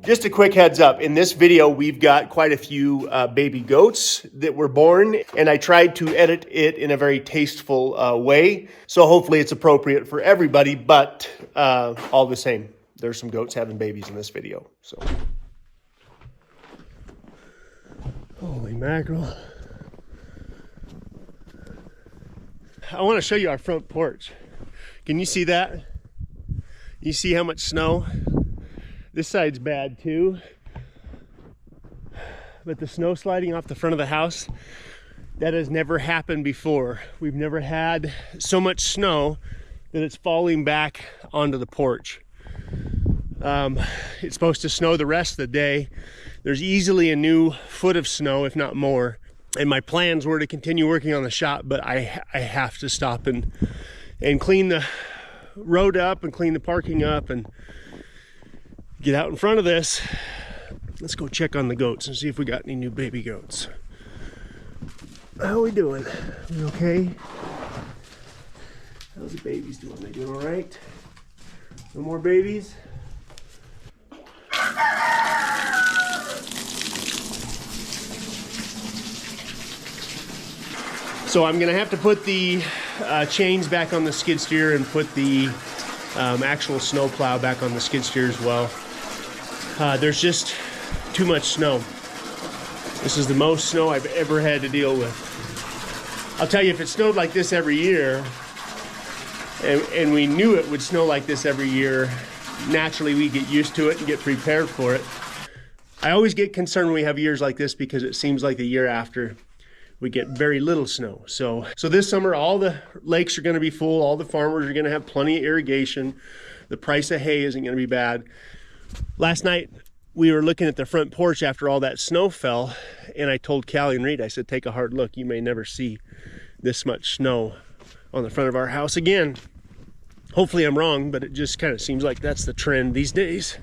Just a quick heads up, in this video, we've got quite a few baby goats that were born, and I tried to edit it in a very tasteful way. So hopefully it's appropriate for everybody, but all the same, there's some goats having babies in this video. So, holy mackerel. I want to show you our front porch. Can you see that? You see how much snow? This side's bad too, but the snow sliding off the front of the house, that has never happened before. We've never had so much snow that it's falling back onto the porch. It's supposed to snow the rest of the day. There's easily a new foot of snow, if not more. And my plans were to continue working on the shop, but I have to stop and clean the road up and clean the parking up and get out in front of this. Let's go check on the goats and see if we got any new baby goats. How are we doing? We okay? How's the babies doing? They doing all right? No more babies? So I'm gonna have to put the chains back on the skid steer and put the actual snow plow back on the skid steer as well. There's just too much snow. This is the most snow I've ever had to deal with. I'll tell you, if it snowed like this every year, and we knew it would snow like this every year, naturally we get used to it and get prepared for it. I always get concerned when we have years like this because it seems like the year after we get very little snow. So this summer, all the lakes are gonna be full, all the farmers are gonna have plenty of irrigation. The price of hay isn't gonna be bad. Last night, we were looking at the front porch after all that snow fell, and I told Callie and Reed, I said, take a hard look. You may never see this much snow on the front of our house again. Hopefully I'm wrong, but it just kind of seems like that's the trend these days.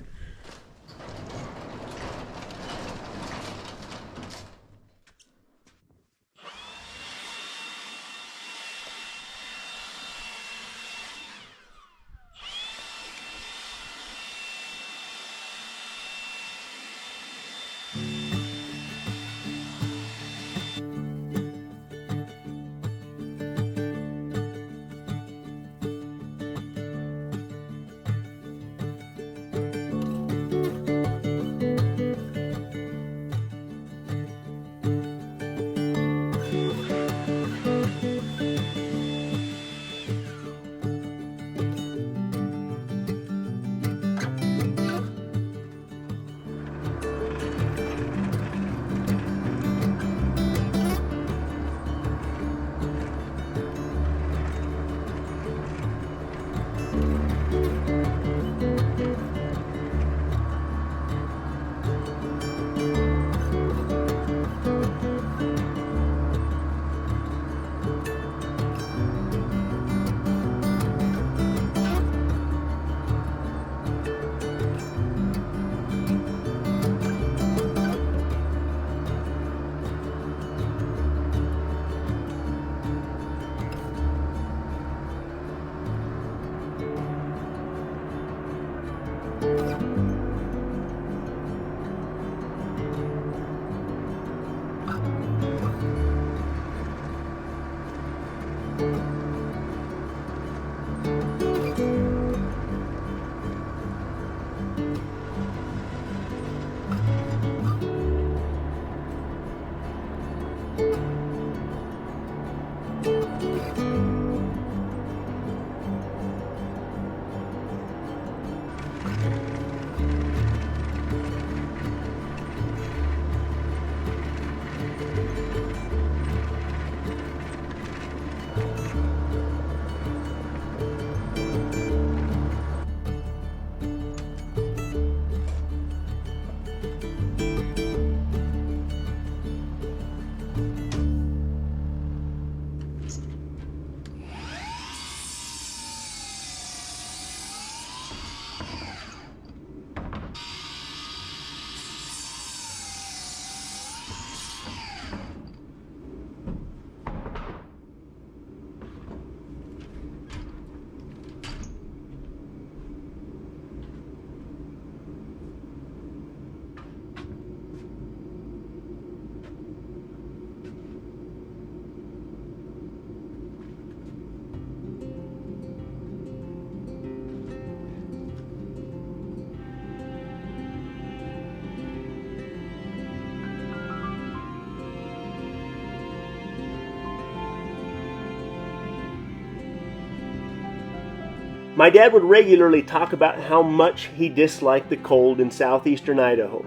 My dad would regularly talk about how much he disliked the cold in southeastern Idaho.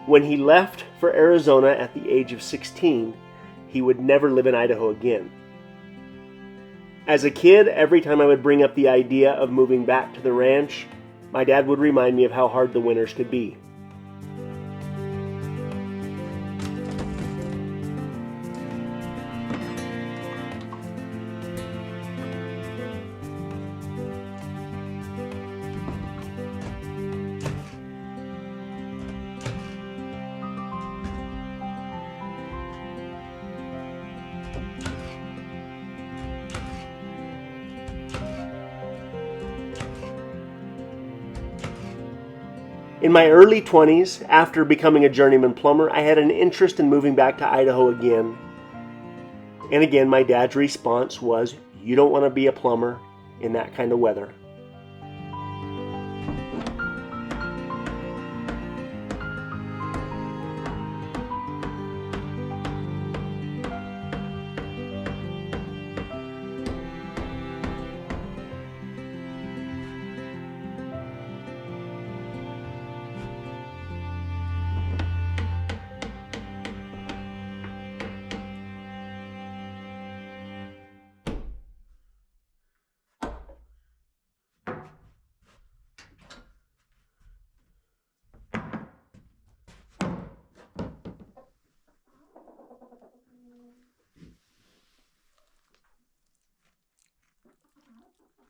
When he left for Arizona at the age of 16, he would never live in Idaho again. As a kid, every time I would bring up the idea of moving back to the ranch, my dad would remind me of how hard the winters could be. In my early 20s, after becoming a journeyman plumber, I had an interest in moving back to Idaho again. And again, my dad's response was, "You don't want to be a plumber in that kind of weather."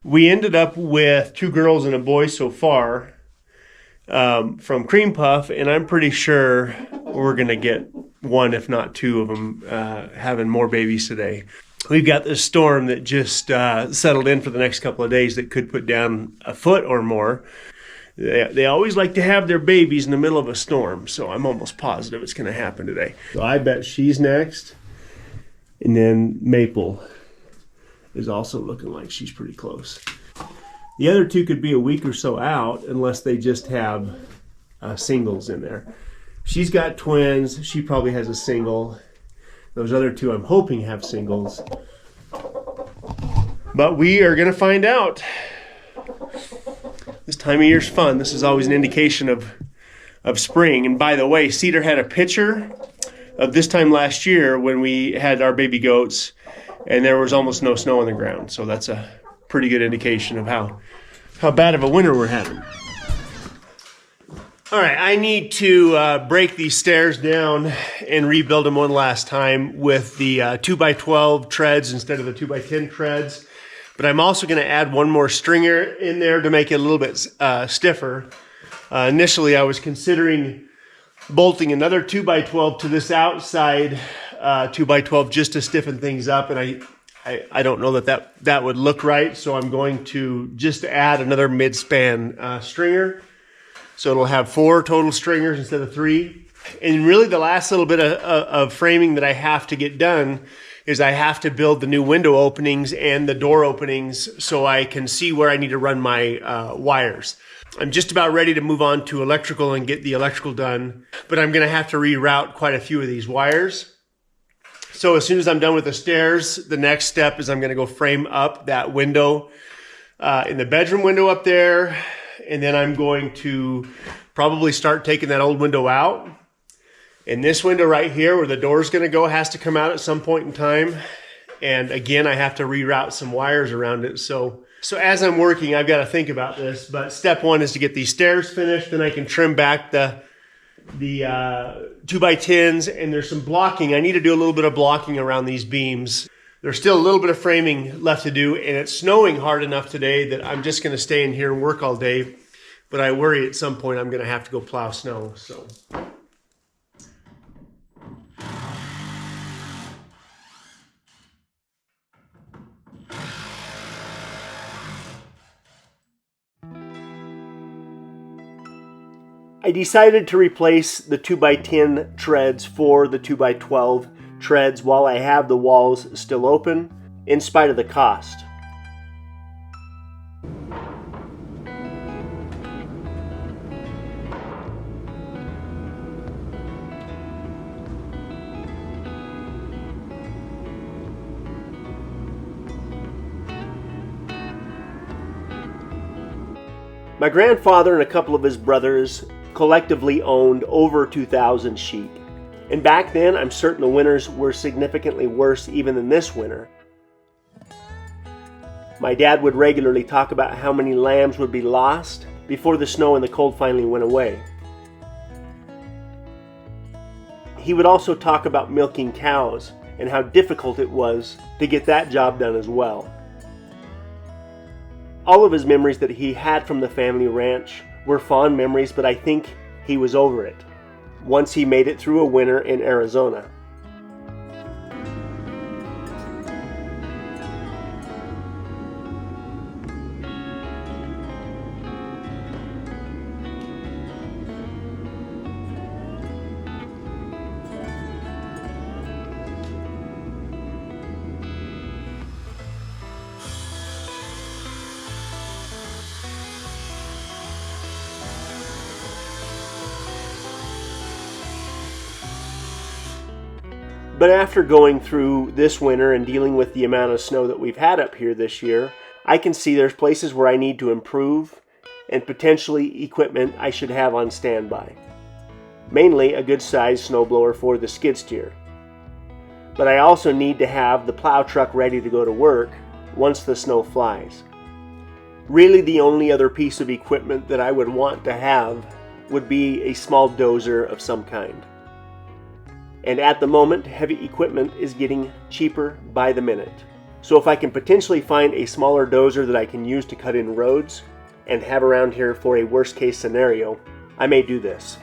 We ended up with 2 girls and a boy so far from Cream Puff, and I'm pretty sure we're going to get 1, if not 2 of them having more babies today. We've got this storm that just settled in for the next couple of days that could put down a foot or more. They always like to have their babies in the middle of a storm, so I'm almost positive it's going to happen today. So I bet she's next, and then Maple is also looking like she's pretty close. The other 2 could be a week or so out unless they just have singles in there. She's got twins. She probably has a single. Those other 2 I'm hoping have singles. But we are going to find out. This time of year's fun. This is always an indication of spring. And by the way, Cedar had a picture of this time last year when we had our baby goats, and there was almost no snow on the ground. So that's a pretty good indication of how bad of a winter we're having. All right, I need to break these stairs down and rebuild them one last time with the 2x12 treads instead of the 2x10 treads. But I'm also going to add one more stringer in there to make it a little bit stiffer. Initially, I was considering bolting another 2x12 to this outside 2x12 just to stiffen things up, and I don't know that would look right, so I'm going to just add another mid-span stringer. So it'll have 4 total stringers instead of 3. And really the last little bit of framing that I have to get done is I have to build the new window openings and the door openings so I can see where I need to run my wires. I'm just about ready to move on to electrical and get the electrical done, but I'm going to have to reroute quite a few of these wires. So as soon as I'm done with the stairs, the next step is I'm going to go frame up that window in the bedroom window up there. And then I'm going to probably start taking that old window out. And this window right here where the door is going to go has to come out at some point in time. And again, I have to reroute some wires around it. So as I'm working, I've got to think about this. But step 1 is to get these stairs finished. Then I can trim back the 2x10s, and there's some blocking. I need to do a little bit of blocking around these beams. There's still a little bit of framing left to do, and it's snowing hard enough today that I'm just going to stay in here and work all day. But I worry at some point I'm going to have to go plow snow. So. I decided to replace the 2x10 treads for the 2x12 treads while I have the walls still open, in spite of the cost. My grandfather and a couple of his brothers collectively owned over 2,000 sheep. And back then, I'm certain the winters were significantly worse even than this winter. My dad would regularly talk about how many lambs would be lost before the snow and the cold finally went away. He would also talk about milking cows and how difficult it was to get that job done as well. All of his memories that he had from the family ranch were fond memories, but I think he was over it once he made it through a winter in Arizona. But after going through this winter and dealing with the amount of snow that we've had up here this year, I can see there's places where I need to improve and potentially equipment I should have on standby. Mainly a good sized snowblower for the skid steer. But I also need to have the plow truck ready to go to work once the snow flies. Really the only other piece of equipment that I would want to have would be a small dozer of some kind. And at the moment, heavy equipment is getting cheaper by the minute. So if I can potentially find a smaller dozer that I can use to cut in roads and have around here for a worst case scenario, I may do this.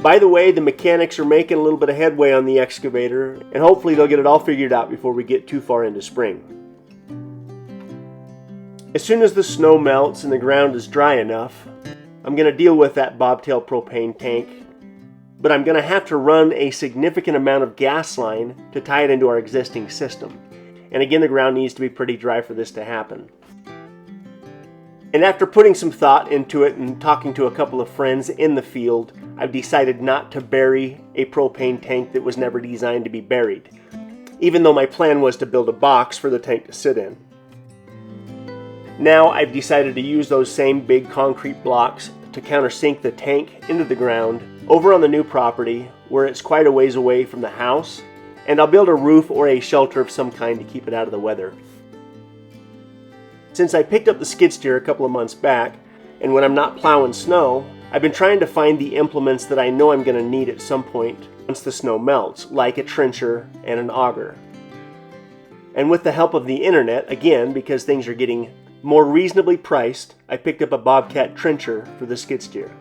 By the way, the mechanics are making a little bit of headway on the excavator, and hopefully they'll get it all figured out before we get too far into spring. As soon as the snow melts and the ground is dry enough, I'm going to deal with that bobtail propane tank, but I'm going to have to run a significant amount of gas line to tie it into our existing system. And again, the ground needs to be pretty dry for this to happen. And after putting some thought into it and talking to a couple of friends in the field, I've decided not to bury a propane tank that was never designed to be buried, even though my plan was to build a box for the tank to sit in. Now I've decided to use those same big concrete blocks to countersink the tank into the ground over on the new property where it's quite a ways away from the house, and I'll build a roof or a shelter of some kind to keep it out of the weather. Since I picked up the skid steer a couple of months back, and when I'm not plowing snow, I've been trying to find the implements that I know I'm going to need at some point once the snow melts, like a trencher and an auger. And with the help of the internet, again, because things are getting more reasonably priced, I picked up a Bobcat trencher for the skid steer.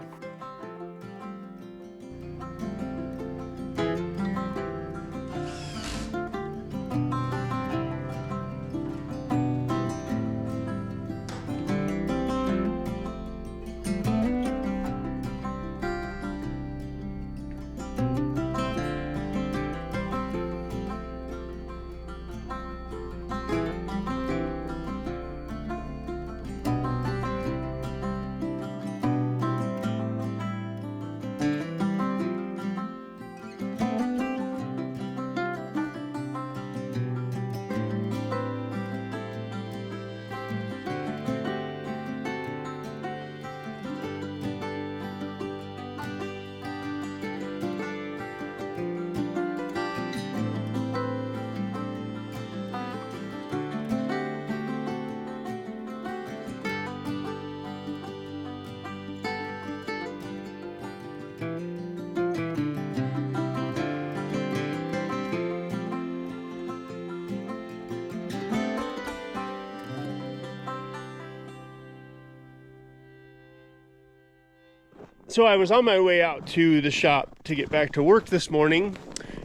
So I was on my way out to the shop to get back to work this morning,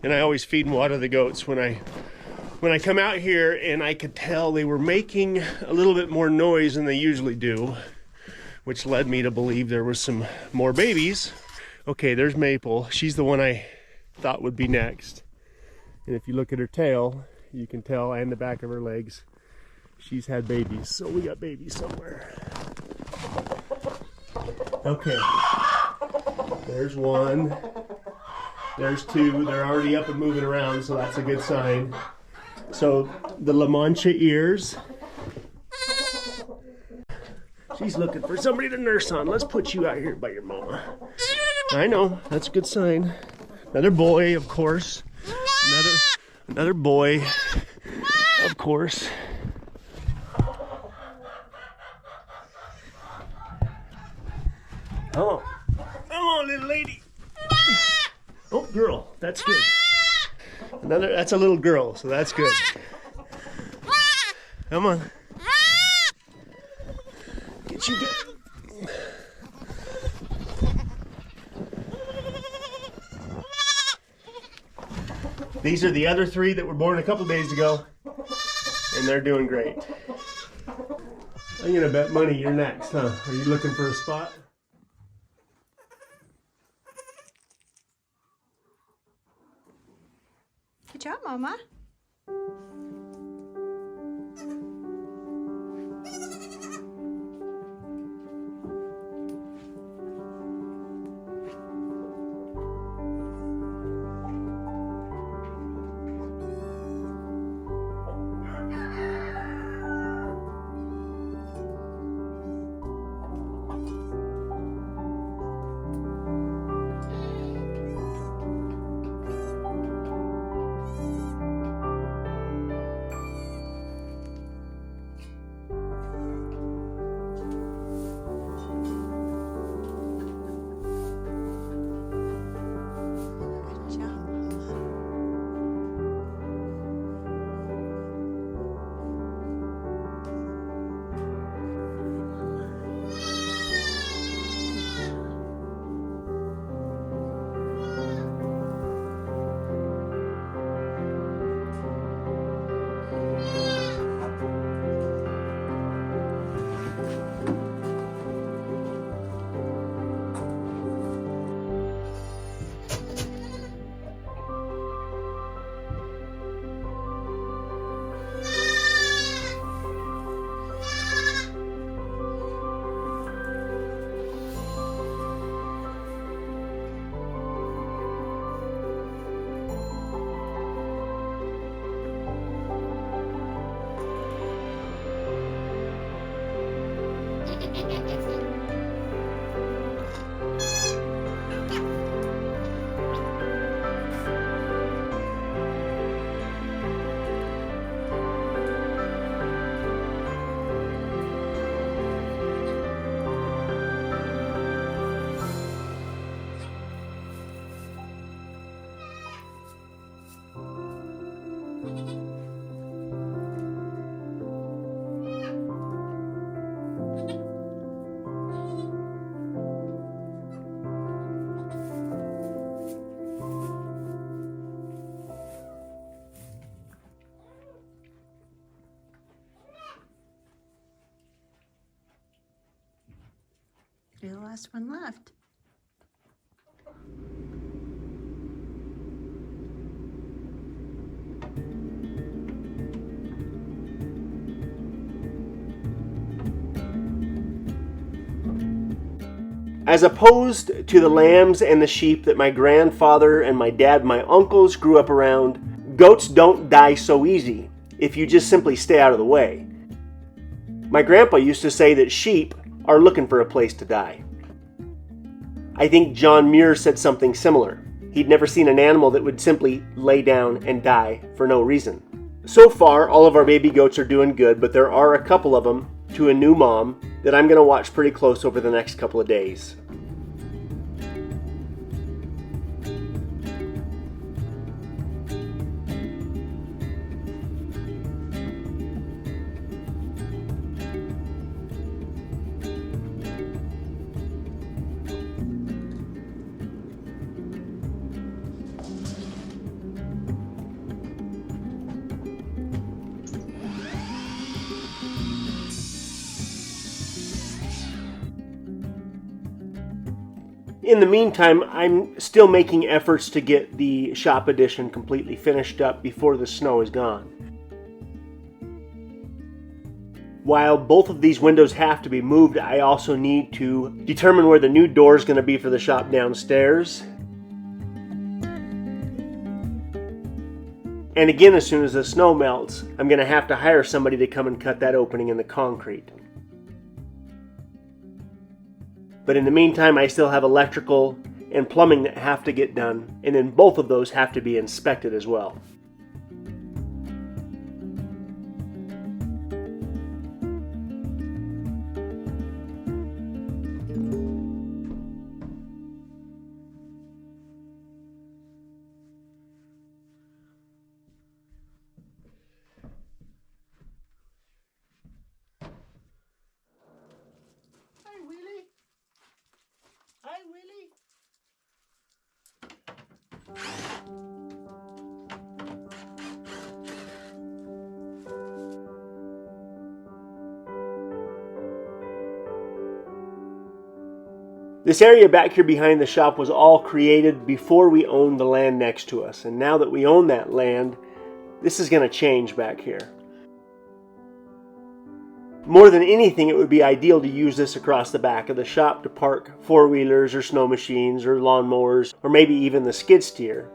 and I always feed and water the goats when I when I come out here, and I could tell they were making a little bit more noise than they usually do, which led me to believe there was some more babies. Okay, there's Maple. She's the one I thought would be next. And if you look at her tail, you can tell, and the back of her legs, she's had babies. So we got babies somewhere. Okay, there's one. There's two. They're already up and moving around, so that's a good sign. So the La Mancha ears. She's looking for somebody to nurse on. Let's put you out here by your mama. I know, that's a good sign. Another boy, of course. Another boy, of course. Oh, come on, little lady. Oh, girl, that's good. That's a little girl, so that's good. Come on. Get you good. These are the other three that were born a couple days ago, and they're doing great. I'm gonna bet money you're next, huh? Are you looking for a spot? Good job, Mama. You're the last one left. As opposed to the lambs and the sheep that my grandfather and my dad, my uncles grew up around, goats don't die so easy if you just simply stay out of the way. My grandpa used to say that sheep are looking for a place to die. I think John Muir said something similar. He'd never seen an animal that would simply lay down and die for no reason. So far, all of our baby goats are doing good, but there are a couple of them, to a new mom, that I'm going to watch pretty close over the next couple of days. In the meantime, I'm still making efforts to get the shop addition completely finished up before the snow is gone. While both of these windows have to be moved, I also need to determine where the new door is going to be for the shop downstairs. And again, as soon as the snow melts, I'm going to have to hire somebody to come and cut that opening in the concrete. But in the meantime, I still have electrical and plumbing that have to get done, and then both of those have to be inspected as well. Hi, Willie. Hi, Willie. This area back here behind the shop was all created before we owned the land next to us. And now that we own that land, this is going to change back here. More than anything, it would be ideal to use this across the back of the shop to park four-wheelers or snow machines or lawnmowers or maybe even the skid steer.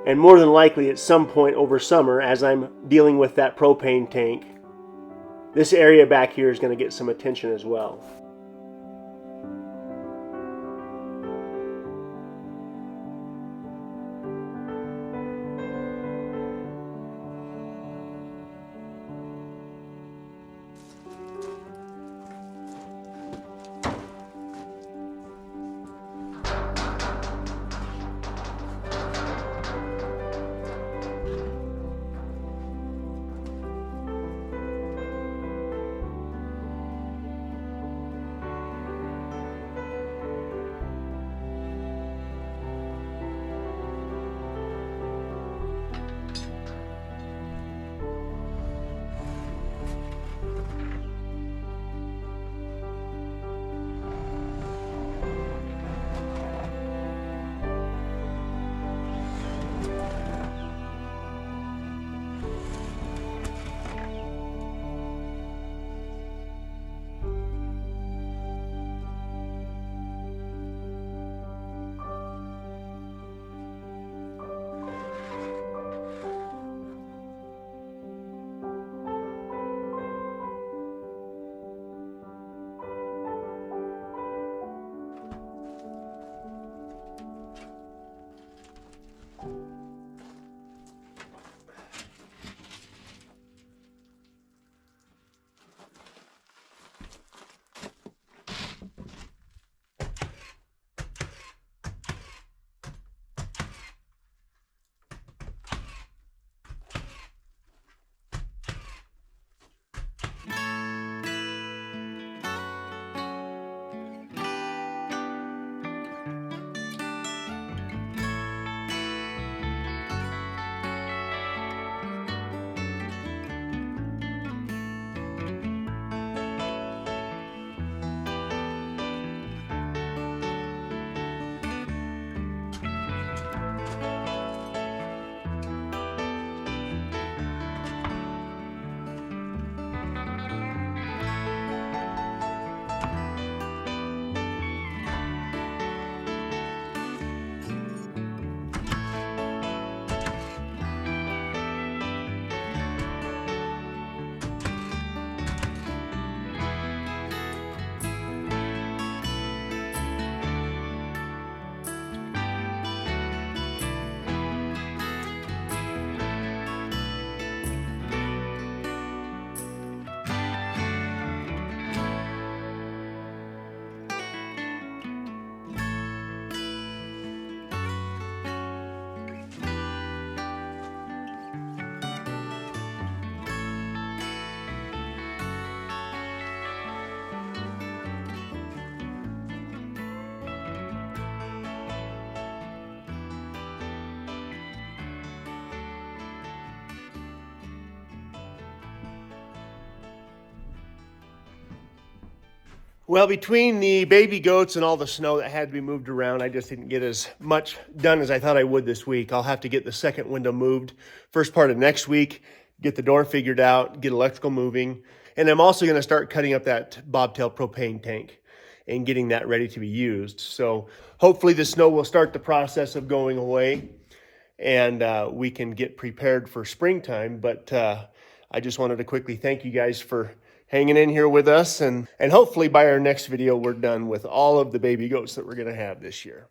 And more than likely at some point over summer, as I'm dealing with that propane tank, this area back here is going to get some attention as well. Well, between the baby goats and all the snow that had to be moved around, I just didn't get as much done as I thought I would this week. I'll have to get the second window moved first part of next week, get the door figured out, get electrical moving. And I'm also going to start cutting up that bobtail propane tank and getting that ready to be used. So hopefully the snow will start the process of going away and we can get prepared for springtime. But I just wanted to quickly thank you guys for hanging in here with us. And hopefully by our next video, we're done with all of the baby goats that we're going to have this year.